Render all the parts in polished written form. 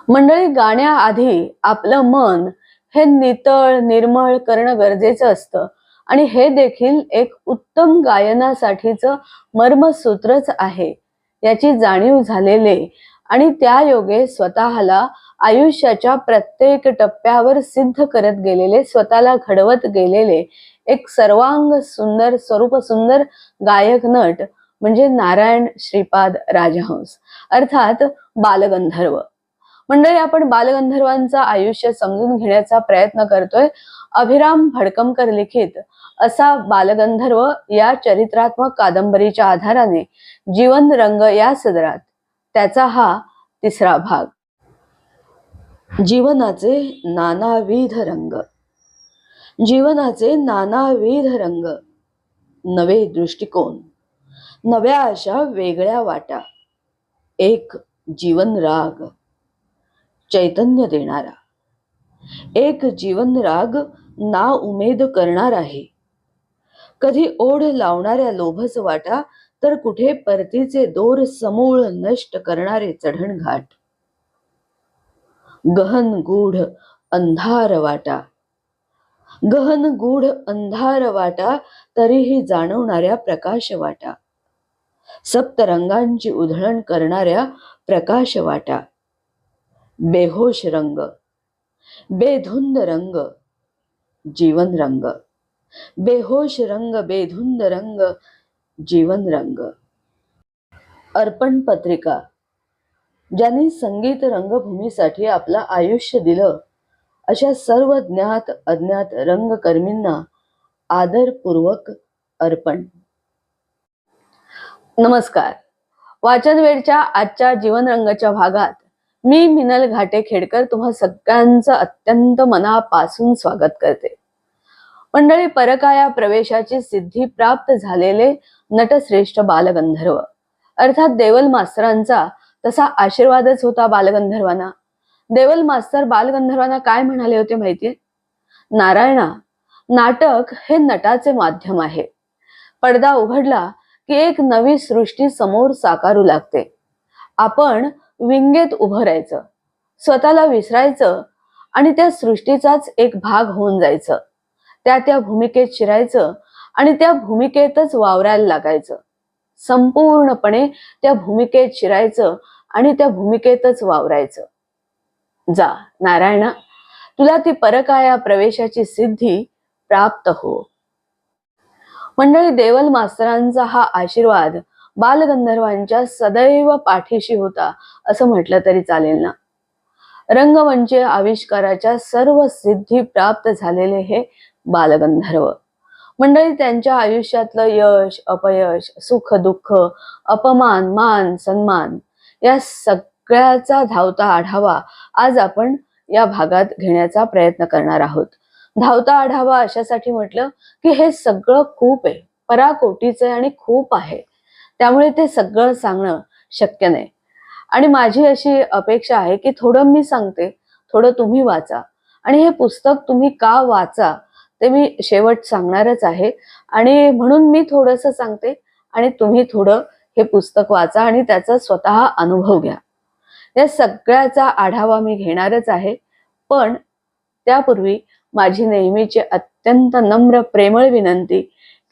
मंडळी, गाण्याआधी आपलं मन हे नितळ निर्मळ करणं गरजेचं असतं आणि हे देखील एक उत्तम गायनासाठीचं मर्मसूत्रच आहे याची जाणीव झालेले आणि त्या योगे स्वतःला आयुष्याच्या प्रत्येक टप्प्यावर सिद्ध करत गेलेले, स्वतःला घडवत गेलेले एक सर्वांग सुंदर स्वरूप सुंदर गायक नट म्हणजे नारायण श्रीपाद राजहंस अर्थात बालगंधर्व. मंडळी, आपण बालगंधर्वांचं आयुष्य समजून घेण्याचा प्रयत्न करतोय. अभिराम भडकमकर लिखित असा बालगंधर्व या चरित्रात्मक कादंबरीच्या आधाराने जीवन रंग या सदरात त्याचा हा तिसरा भाग. जीवनाचे नानाविध रंग. जीवनाचे नानाविध रंग, नवे दृष्टिकोन, नव्या अशा वेगळ्या वाटा, एक जीवन राग चैतन्य देणारा, एक जीवन राग ना उमेद करणार आहे. कधी ओढ लावणाऱ्या लोभस वाटा, तर कुठे परतीचे दोर समूळ नष्ट करणारे चढण घाट. गहन गूढ अंधार वाटा, गहन गूढ अंधार वाटा, तरीही जाणवणाऱ्या प्रकाश वाटा. सप्तरंगांची उधळण करणाऱ्या प्रकाश वाटा. बेहोश रंग, बेधुंद रंग, जीवन रंग. बेहोश रंग, बेधुंद रंग, जीवन रंग. अर्पण पत्रिका. ज्यांनी संगीत रंगभूमीसाठी आपलं आयुष्य दिलं अशा सर्व ज्ञात अज्ञात रंगकर्मींना आदरपूर्वक अर्पण. नमस्कार. वाचनवेळच्या आजच्या जीवन रंगाच्या भागात मी मिनल घाटे खेडकर तुम्हा सगळ्यांचं अत्यंत मनापासून स्वागत करते. मंडळी, परकाया प्रवेशाची सिद्धी प्राप्त झालेले नटश्रेष्ठ बालगंधर्व अर्थात देवल मास्तरांचा तसा आशीर्वादच होता बालगंधर्वांना. देवल मास्तर बालगंधर्वांना काय म्हणाले होते माहितीये? नारायणा, नाटक हे नटाचे माध्यम आहे. पडदा उघडला की एक नवी सृष्टी समोर साकारू लागते. आपण विंगेत उभं राहायचं, स्वतःला विसरायचं आणि त्या सृष्टीचाच एक भाग होऊन जायचं. त्या भूमिकेत शिरायचं आणि त्या भूमिकेतच वावरायला लागायचं. संपूर्णपणे त्या भूमिकेत शिरायचं आणि त्या भूमिकेतच वावरायचं. जा नारायणा, तुला ती परकाया प्रवेशाची सिद्धी प्राप्त हो. मंडळी, देवल मास्तरांचा हा आशीर्वाद बालगंधर्वांच्या सदैव पाठीशी होता असं म्हटलं तरी चालेल ना. रंगमंच आविष्काराच्या सर्व सिद्धी प्राप्त झालेले हे बालगंधर्व. मंडळी, त्यांच्या आयुष्यातलं यश अपयश, सुख दुःख, अपमान मान सन्मान या सगळ्याचा धावता आढावा आज आपण या भागात घेण्याचा प्रयत्न करणार आहोत. धावता आढावा अशासाठी म्हटलं की हे सगळं खूप आहे, पराकोटीचं आहे आणि खूप आहे, त्यामुळे ते सगळं सांगणं शक्य नाही. आणि माझी अशी अपेक्षा आहे की थोडं मी सांगते, थोडं तुम्ही वाचा. आणि हे पुस्तक तुम्ही का वाचा ते मी शेवट सांगणारच आहे. आणि म्हणून मी थोडंसं सांगते आणि तुम्ही थोडं हे पुस्तक वाचा आणि त्याचा स्वतः अनुभव घ्या. या सगळ्याचा आढावा मी घेणारच आहे. पण त्यापूर्वी माझी नेहमीची अत्यंत नम्र प्रेमळ विनंती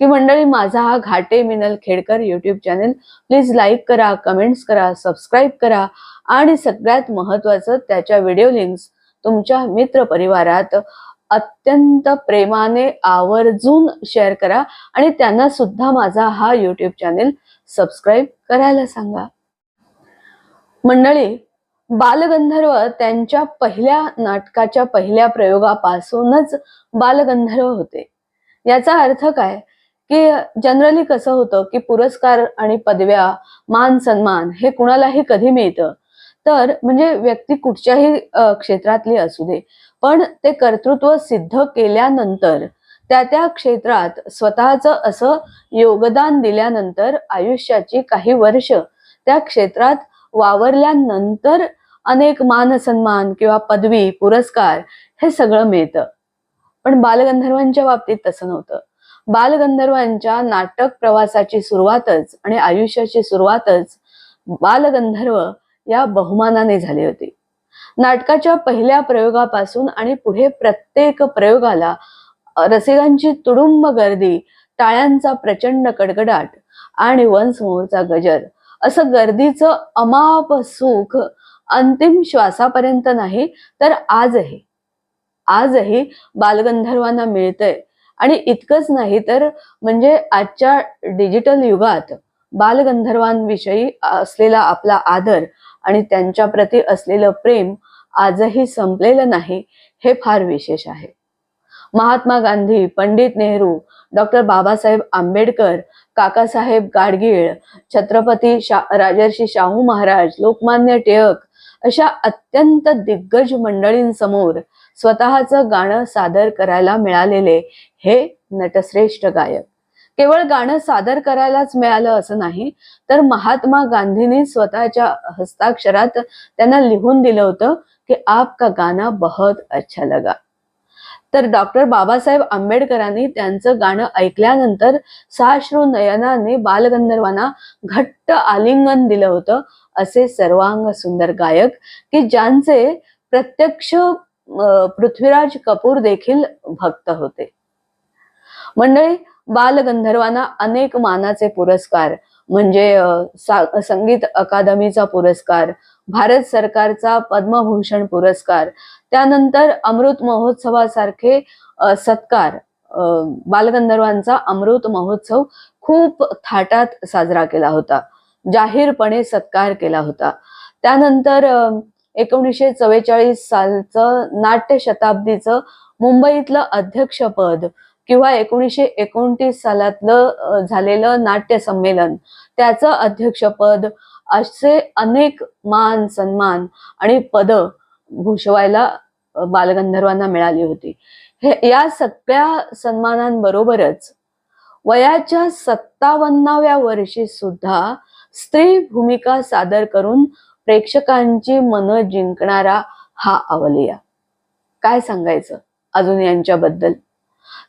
की मंडळी, माझा हा Ghate Minal Khedkar YouTube channel please like करा, कमेंट्स करा, सबस्क्राईब करा आणि सगळ्यात महत्वाचं त्याच्या व्हिडिओ लिंक्स तुमच्या मित्र परिवारात अत्यंत प्रेमाने आवर्जून शेअर करा आणि त्यांना सुद्धा माझा हा यूट्यूब चॅनल सबस्क्राईब करायला सांगा. मंडळी, बालगंधर्व त्यांच्या पहिल्या नाटकाच्या पहिल्या प्रयोगापासूनच बालगंधर्व होते. याचा अर्थ काय की जनरली कसं होतं की पुरस्कार आणि पदव्या मान सन्मान हे कुणालाही कधी मिळतं, तर म्हणजे व्यक्ती कुठच्याही क्षेत्रातली असू दे, पण ते कर्तृत्व सिद्ध केल्यानंतर त्या क्षेत्रात स्वतःचं असं योगदान दिल्यानंतर आयुष्याची काही वर्ष त्या क्षेत्रात वावरल्यानंतर अनेक मान सन्मान किंवा पदवी पुरस्कार हे सगळं मिळतं. पण बालगंधर्वांच्या बाबतीत तसं नव्हतं. बालगंधर्वांच्या नाटक प्रवासाची सुरुवातच आणि आयुष्याची सुरुवातच बालगंधर्व या बहुमानाने झाली होती. नाटकाच्या पहिल्या प्रयोगापासून आणि पुढे प्रत्येक प्रयोगाला रसिकांची तुडुंब गर्दी, टाळ्यांचा प्रचंड कडकडाट आणि वन्स मोरचा गजर, असं गर्दीचं अमाप सुख अंतिम श्वासापर्यंत नाही तर आजही बालगंधर्वांना मिळतंय. आणि इतकंच नाही तर म्हणजे आजच्या डिजिटल युगात बालगंधर्वांविषयी असलेला आपला आदर आणि त्यांच्या प्रती असलेलं प्रेम आजही संपलेलं नाही, हे फार विशेष आहे. महात्मा गांधी, पंडित नेहरू, डॉक्टर बाबासाहेब आंबेडकर, काकासाहेब गाडगीळ, छत्रपती राजर्षी शाहू महाराज, लोकमान्य टिळक अशा अत्यंत दिग्गज मंडळींसमोर स्वतःचं गाणं सादर करायला मिळालेले हे नटश्रेष्ठ गायक. केवळ गाणं सादर करायलाच मिळालं असं नाही, तर महात्मा गांधींनी स्वतःच्या हस्ताक्षरात त्यांना लिहून दिलं होतं की आपका गाना बहुत अच्छा लगा. तर डॉक्टर बाबासाहेब आंबेडकरांनी त्यांचं गाणं ऐकल्यानंतर साश्रू नयनाने बालगंधर्वांना घट्ट आलिंगन दिलं होतं. असे सर्वांग सुंदर गायक की ज्यांचे प्रत्यक्ष पृथ्वीराज कपूर देखील भक्त होते. मंडळी, बालगंधर्वांना अनेक मानाचे पुरस्कार म्हणजे संगीत अकादमीचा पुरस्कार, भारत सरकारचा पद्मभूषण पुरस्कार, त्यानंतर अमृत महोत्सवासारखे सत्कार, बालगंधर्वांचा अमृत महोत्सव खूप थाटात साजरा केला होता, जाहीरपणे सत्कार केला होता. त्यानंतर 1944 सालचं नाट्य शताब्दीचं मुंबईतलं अध्यक्षपद किंवा 1929 सालातलं झालेलं नाट्य संमेलन त्याचं अध्यक्षपद, असे अनेक मान सन्मान आणि पद भूषवायला बालगंधर्वांना मिळाली होती. या सगळ्या सन्मानांबरोबरच वयाच्या 57व्या वर्षी सुद्धा स्त्री भूमिका सादर करून प्रेक्षकांची मनं जिंकणारा हा अवलिया. काय सांगायचं अजून यांच्याबद्दल.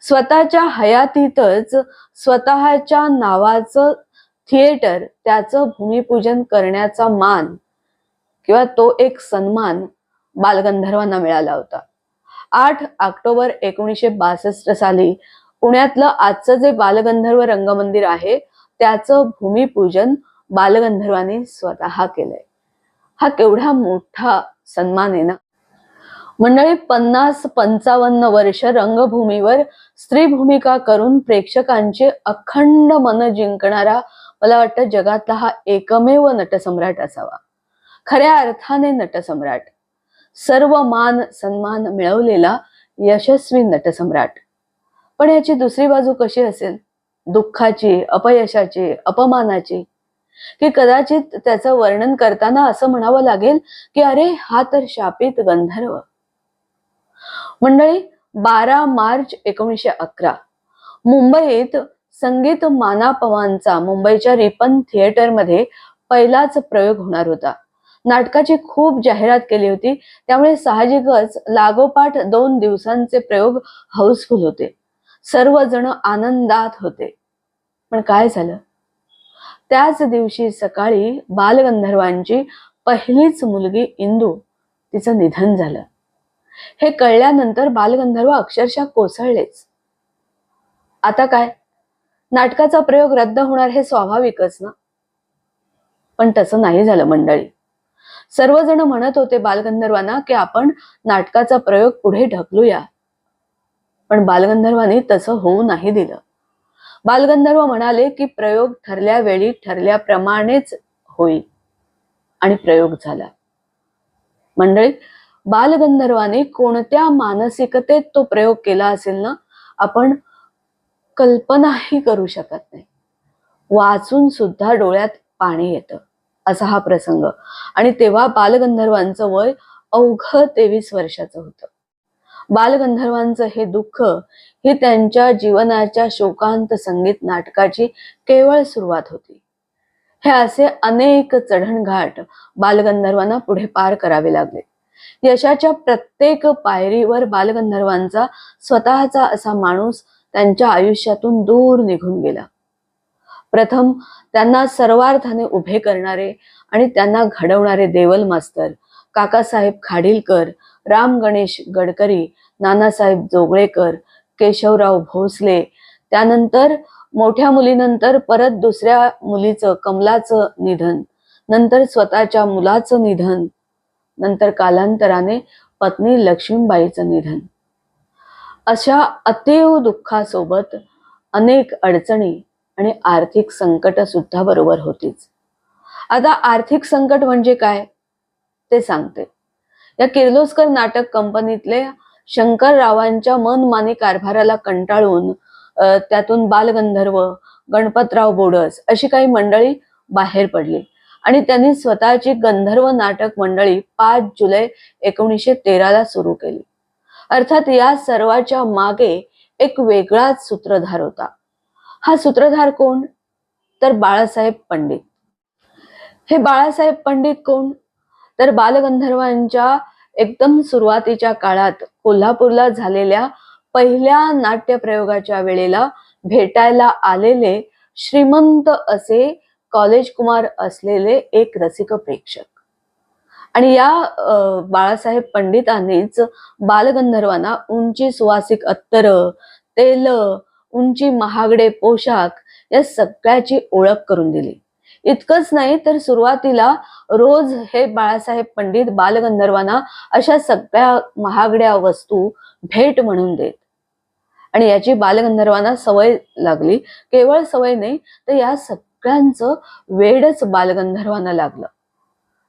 स्वतःच्या हयातीतच स्वतःच्या नावाचं थिएटर, त्याचं भूमिपूजन करण्याचा मान किंवा तो एक सन्मान बालगंधर्वांना मिळाला होता. 8 ऑक्टोबर 1962 साली पुण्यातलं आजचं जे बालगंधर्व रंगमंदिर आहे त्याचं भूमिपूजन बालगंधर्वांनी स्वतः केलंय. हा केवढा मोठा सन्मान आहे ना. मंडळी, 50-55 वर्ष रंगभूमीवर स्त्री भूमिका करून प्रेक्षकांचे अखंड मन जिंकणारा मला वाटतं जगातला हा एकमेव नटसम्राट असावा. खऱ्या अर्थाने नटसम्राट, सर्व मान सन्मान मिळवलेला यशस्वी नटसम्राट. पण याची दुसरी बाजू कशी असेल? दुःखाची, अपयशाची, अपमानाची, की कदाचित त्याचं वर्णन करताना असं म्हणावं लागेल की अरे हा तर शापित गंधर्व. मंडळी, 12 मार्च 1911 मुंबईत संगीत मानापवांचा मुंबईच्या रिपन थिएटरमध्ये पहिलाच प्रयोग होणार होता. नाटकाची खूप जाहिरात केली होती, त्यामुळे साहजिकच लागोपाठ 2 दिवसांचे प्रयोग हाऊसफुल होते. सर्वजण आनंदात होते. पण काय झालं? त्याच दिवशी सकाळी बालगंधर्वांची पहिलीच मुलगी इंदू, तिचं निधन झालं. हे कळल्यानंतर बालगंधर्व अक्षरशः कोसळलेच. आता काय? नाटकाचा प्रयोग रद्द होणार हे स्वाभाविकच ना. पण तसं नाही झालं मंडळी. सर्वजण म्हणत होते बालगंधर्वांना की आपण नाटकाचा प्रयोग पुढे ढकलूया. पण बालगंधर्वांनी तसं होऊ नाही दिलं. बालगंधर्व म्हणाले की प्रयोग ठरल्या वेळी ठरल्याप्रमाणेच होईल. आणि प्रयोग झाला. मंडळी, बालगंधर्वाने कोणत्या मानसिकतेत तो प्रयोग केला असेल ना, आपण कल्पनाही करू शकत नाही. वाचून सुद्धा डोळ्यात पाणी येतं असा हा प्रसंग. आणि तेव्हा बालगंधर्वांचं वय अवघं 23 वर्षाचं होतं. बालगंधर्वांचं हे दुःख ही त्यांच्या जीवनाच्या शोकांत संगीत नाटकाची केवळ सुरुवात होती. हे असे अनेक चढणघाट बालगंधर्वांना पुढे पार करावे लागले. यशाच्या प्रत्येक पायरीवर बालगंधर्वांचा स्वतःचा असा माणूस त्यांच्या आयुष्यातून दूर निघून गेला. प्रथम त्यांना सर्वार्थाने उभे करणारे आणि त्यांना घडवणारे देवल मास्तर, काकासाहेब खाडीलकर, राम गणेश गडकरी, नानासाहेब जोगळेकर, केशवराव भोसले, त्यानंतर मोठ्या मुलीनंतर परत दुसऱ्या मुलीचं कमलाचं निधन, नंतर स्वतःच्या मुलाचं निधन, नंतर कालांतराने पत्नी लक्ष्मीबाईचं निधन. अशा अतीव दुःखासोबत अनेक अडचणी आणि आर्थिक संकट सुद्धा बरोबर होतीच. आता आर्थिक संकट म्हणजे काय ते सांगते. या किर्लोस्कर नाटक कंपनीतले शंकररावांच्या मनमानी कारभाराला कंटाळून त्यातून बालगंधर्व, गणपतराव बोडस अशी काही मंडळी बाहेर पडली आणि त्यांनी स्वतःची गंधर्व नाटक मंडळी 5 जुलै 1913 सुरू केली. अर्थात या सर्वाच्या मागे एक वेगळाच सूत्रधार होता. हा सूत्रधार कोण? तर बाळासाहेब पंडित. हे बाळासाहेब पंडित कोण? तर बालगंधर्वांच्या एकदम सुरुवातीच्या काळात कोल्हापूरला झालेल्या पहिल्या नाट्यप्रयोगाच्या वेळेला भेटायला आलेले श्रीमंत असे कॉलेज कुमार असलेले एक रसिक प्रेक्षक. आणि या बाळासाहेब पंडितांनीच बालगंधर्वांना उंची सुवासिक अत्तर, तेल, उंची महागडे पोशाख या सगळ्याची ओळख करून दिली. इतकंच नाही तर सुरुवातीला रोज हे बाळासाहेब पंडित बालगंधर्वांना अशा सगळ्या महागड्या वस्तू भेट म्हणून देत. आणि याची बालगंधर्वांना सवय लागली. केवळ सवय नाही तर या सगळ्यांचं वेडच बालगंधर्वांना लागलं.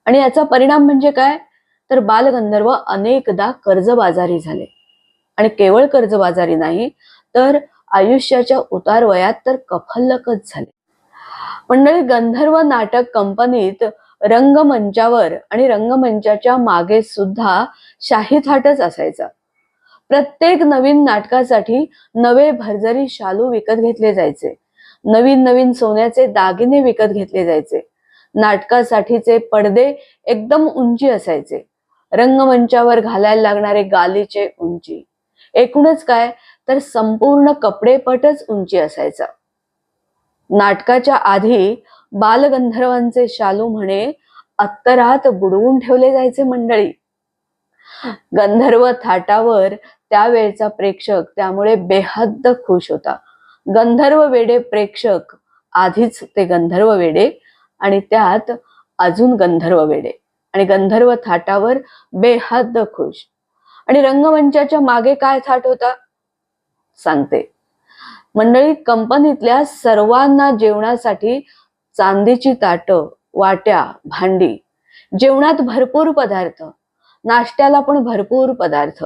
आणि याचा परिणाम म्हणजे काय? तर बालगंधर्व अनेकदा कर्जबाजारी झाले. आणि केवळ कर्जबाजारी नाही तर आयुष्याच्या उतार वयात तर कफल्लकच झाले. मंडळी, गंधर्व नाटक कंपनीत रंगमंचावर आणि रंगमंचाच्या मागे सुद्धा शाही थाटच असायचा. प्रत्येक नवीन नाटकासाठी नवे भरजरी शालू विकत घेतले जायचे. नवीन नवीन सोन्याचे दागिने विकत घेतले जायचे. नाटकासाठीचे पडदे एकदम उंची असायचे. रंगमंचावर घालायला लागणारे गालीचे उंची. एकूणच काय तर संपूर्ण कपडेपटच उंची असायचा. नाटकाच्या आधी बालगंधर्वांचे शालू म्हणे अत्तरात बुडवून ठेवले जायचे. मंडळी, गंधर्व थाटावर त्यावेळचा प्रेक्षक त्यामुळे बेहद्द खुश होता. गंधर्व वेडे प्रेक्षक, आधीच ते गंधर्व वेडे आणि त्यात अजून गंधर्व वेडे, आणि गंधर्व थाटावर बेहद्द खुश. आणि रंगमंचाच्या मागे काय थाट होता सांगते. मंडळी, कंपनीतल्या सर्वांना जेवणासाठी चांदीची ताटं, वाट्या, भांडी, जेवणात भरपूर पदार्थ, नाश्त्याला पण भरपूर पदार्थ,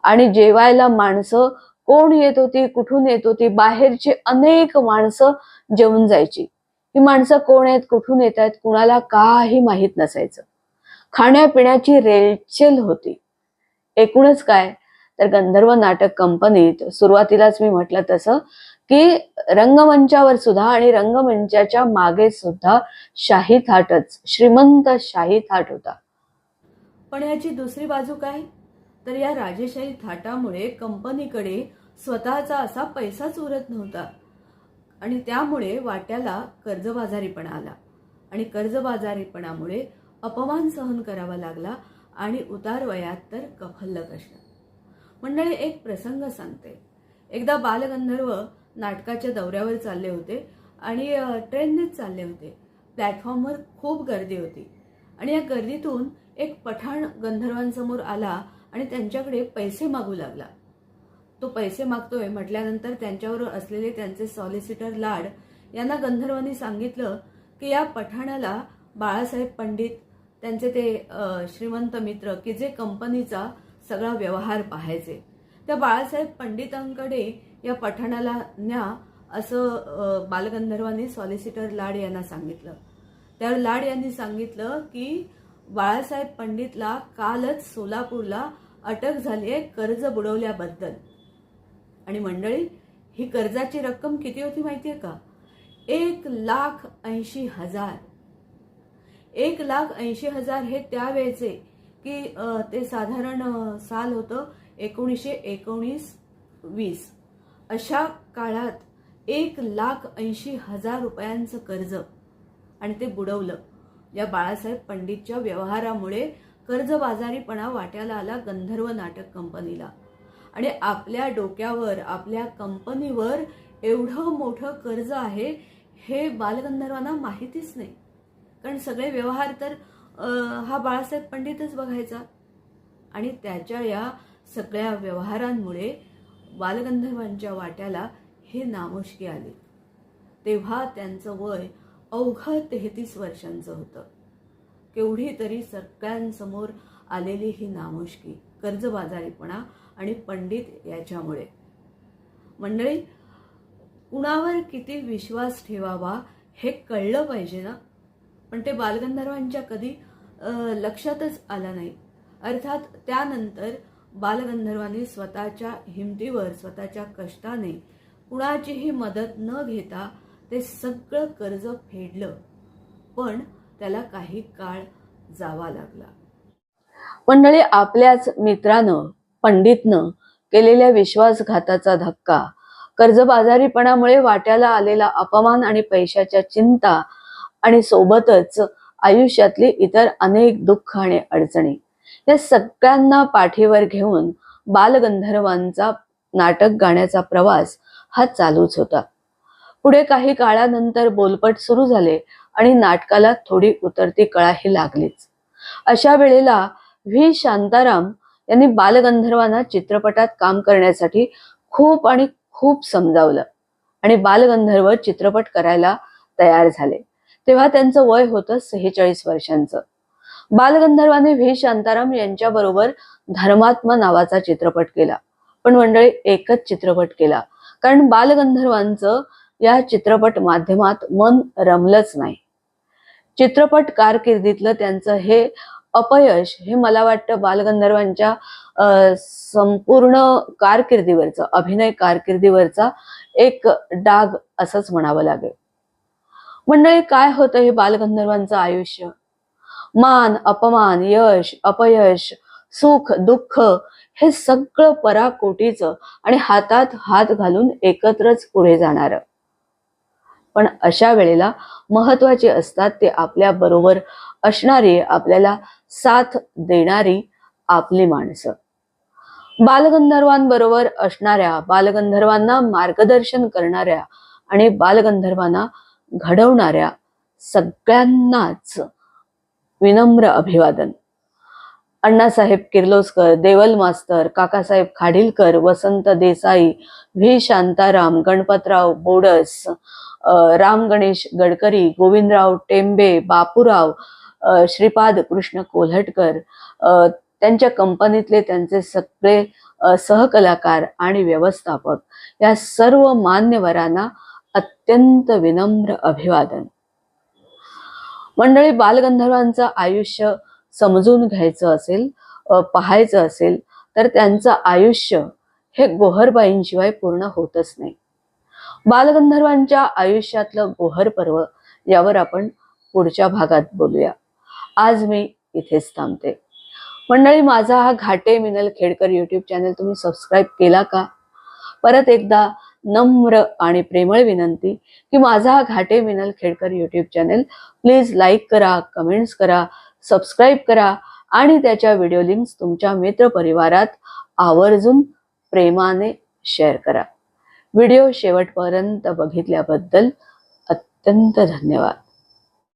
आणि जेवायला माणसं कोण येत होती, कुठून येत होती, बाहेरची अनेक माणसं जेवून जायची. ही माणसं कोण आहेत, कुठून येत आहेत, कुणाला काही माहीत नसायचं. खाण्यापिण्याची रेलचेल होती. एकूणच काय तर गंधर्व नाटक कंपनीत सुरुवातीलाच मी म्हटलं तसं की रंगमंचावर सुद्धा आणि रंगमंचाच्या मागे सुद्धा शाही थाटच, श्रीमंत शाही थाट होता. पण याची दुसरी बाजू काय तर या राजेशाही थाटामुळे कंपनीकडे स्वतःचा असा पैसाच उरत नव्हता. आणि त्यामुळे वाट्याला कर्जबाजारीपणा आला. आणि कर्जबाजारीपणामुळे अपमान सहन करावा लागला आणि उतार वयात तर कफल्लक असला. मंडळी, एक प्रसंग सांगते. एकदा बालगंधर्व नाटकाच्या दौऱ्यावर चालले होते आणि ट्रेननेच चालले होते. प्लॅटफॉर्मवर खूप गर्दी होती आणि या गर्दीतून एक पठाण गंधर्वांसमोर आला आणि त्यांच्याकडे पैसे मागू लागला. तो पैसे मागतोय म्हटल्यानंतर त्यांच्यावर असलेले त्यांचे सॉलिसिटर लाड यांना गंधर्वांनी सांगितलं की या पठाणाला बाळासाहेब पंडित, त्यांचे ते श्रीमंत मित्र की जे कंपनीचा सगळा व्यवहार पाहायचे, त्या बाळासाहेब पंडितांकडे या पठाणाला न्या असं बालगंधर्वांनी सॉलिसिटर लाड यांना सांगितलं. त्या लाड यांनी सांगितलं की बाळासाहेब पंडितला कालच सोलापूरला अटक झाली आहे कर्ज बुडवल्याबद्दल. आणि मंडळी, ही कर्जाची रक्कम किती होती माहितीये का? 1,80,000. 1,80,000 हे त्यावेळेचे की ते साधारण साल होतं 1919-20. अशा काळात 1,80,000 रुपयांचं कर्ज, आणि ते बुडवलं या बाळासाहेब पंडितच्या व्यवहारामुळे. कर्जबाजारीपणा वाट्याला आला गंधर्व नाटक कंपनीला आणि आपल्या डोक्यावर आपल्या कंपनीवर एवढं मोठं कर्ज आहे हे बालगंधर्वांना माहितीच नाही. कारण सगळे व्यवहार तर हा बाळासाहेब पंडितच बघायचा आणि त्याच्या या सगळ्या व्यवहारांमुळे बालगंधर्वांच्या वाट्याला हे नामुष्की आली. तेव्हा त्यांचं वय अवघं 33 वर्षांचं होतं. केवढी तरी सगळ्यांसमोर आलेली ही नामुष्की कर्जबाजारीपणा आणि पंडित याच्यामुळे. मंडळी, कुणावर किती विश्वास ठेवावा हे कळलं पाहिजे ना, पण ते बालगंधर्वांच्या कधी लक्षातच आलं नाही. अर्थात त्यानंतर बालगंधर्वांनी स्वतःच्या हिमतीवर स्वतःच्या कष्टाने कुणाचीही मदत न घेता ते सगळं कर्ज फेडलं, पण त्याला काही काळ जावा लागला. मंडळी, आपल्याच मित्रानं पंडितनं केलेल्या विश्वासघाताचा धक्का, कर्जबाजारीपणामुळे वाट्याला आलेला अपमान आणि पैशाच्या चिंता आणि सोबतच आयुष्यातली इतर अनेक दुःख आणि अडचणी या सगळ्यांना पाठीवर घेऊन बालगंधर्वांचा नाटक गाण्याचा प्रवास हा चालूच होता. पुढे काही काळानंतर बोलपट सुरू झाले आणि नाटकाला थोडी उतरती कळाही लागलीच. अशा वेळेला व्ही शांताराम यांनी बालगंधर्वांना चित्रपटात काम करण्यासाठी खूप आणि खूप समजावलं आणि बालगंधर्व चित्रपट करायला तयार झाले. तेव्हा त्यांचं वय होतं 46 वर्षांचं. बालगंधर्वांनी व्ही शांताराम यांच्याबरोबर धर्मात्मा नावाचा चित्रपट केला, पण मंडळी एकच चित्रपट केला, कारण बालगंधर्वांचं या चित्रपट माध्यमात मन रमलंच नाही. चित्रपट कारकिर्दीतलं त्यांचं हे अपयश हे मला वाटतं बालगंधर्वांच्या संपूर्ण कारकिर्दीवरचं, अभिनय कारकिर्दीवरचा एक डाग असंच म्हणावं लागेल. मंडळी, काय होतं हे बालगंधर्वांचं आयुष्य? मान अपमान, यश अपयश, सुख दुःख हे सगळं पराकोटीचं आणि हातात हात घालून एकत्रच पुढे जाणारं. पण अशा वेळेला महत्वाची असतात ते आपल्या बरोबर असणारी, आपल्याला साथ देणारी आपली माणसं. बालगंधर्वांबरोबर असणाऱ्या, बालगंधर्वांना मार्गदर्शन करणाऱ्या आणि बालगंधर्वांना घडवणाऱ्या सगळ्यांनाच विनम्र अभिवादन. अण्णासाहेब किर्लोस्कर, देवल मास्तर, काकासाहेब खाडिलकर, वसंत देसाई, व्ही शांताराम, गणपतराव बोडस, राम गणेश गडकरी, गोविंदराव टेंबे, बापूराव, श्रीपाद कृष्ण कोल्हटकर, त्यांच्या कंपनीतले त्यांचे सगळे सहकलाकार आणि व्यवस्थापक या सर्व मान्यवरांना अत्यंत विनम्र अभिवादन. मंडळी, बालगंधर्वांचं आयुष्य समजून घ्यायचं असेल, पाहायचं असेल तर त्यांचं आयुष्य हे गोहरबाईंशिवाय पूर्ण होतच नाही. बालगंधर्वांच्या आयुष्यातलं गोहर पर्व यावर आपण पुढच्या भागात बोलूया. आज मी इथेच थांबते. मंडळी, माझा हा घाटे मिनल खेडकर यूट्यूब चॅनल तुम्ही सबस्क्राईब केला का? परत एकदा नम्र आणि प्रेमळ विनंती की माझा हा Ghate Minal Khedkar YouTube channel please like करा, कमेंट्स करा, सबस्क्राईब करा आणि त्याच्या व्हिडिओ लिंक्स तुमच्या मित्रपरिवारात आवर्जून प्रेमाने शेअर करा. व्हिडिओ शेवटपर्यंत बघितल्याबद्दल अत्यंत धन्यवाद.